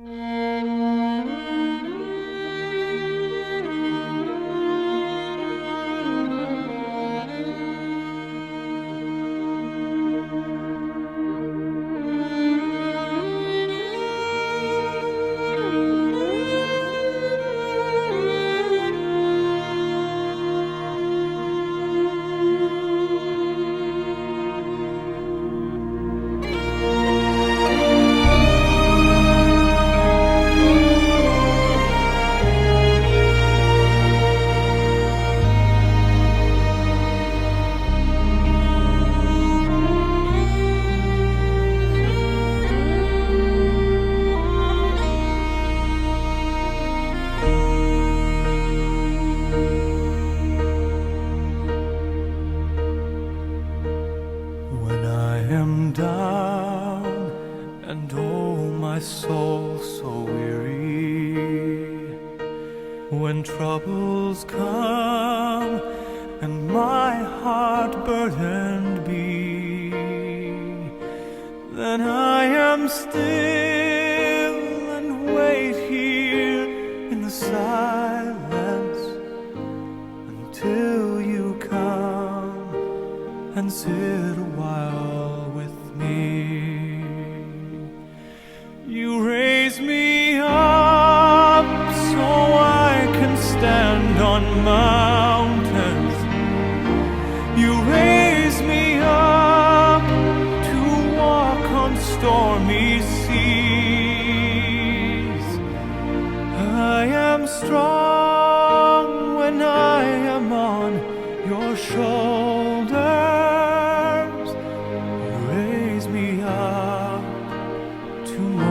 When I am down and oh my soul so weary, when troubles come and my heart burdened be, then I am still and wait here in the silence until you come and sit a while with me. You raise me up so I can stand on mountains. You raise me up to walk on stormy seas. I am strong when I am on your shoulders. You raise me up to more.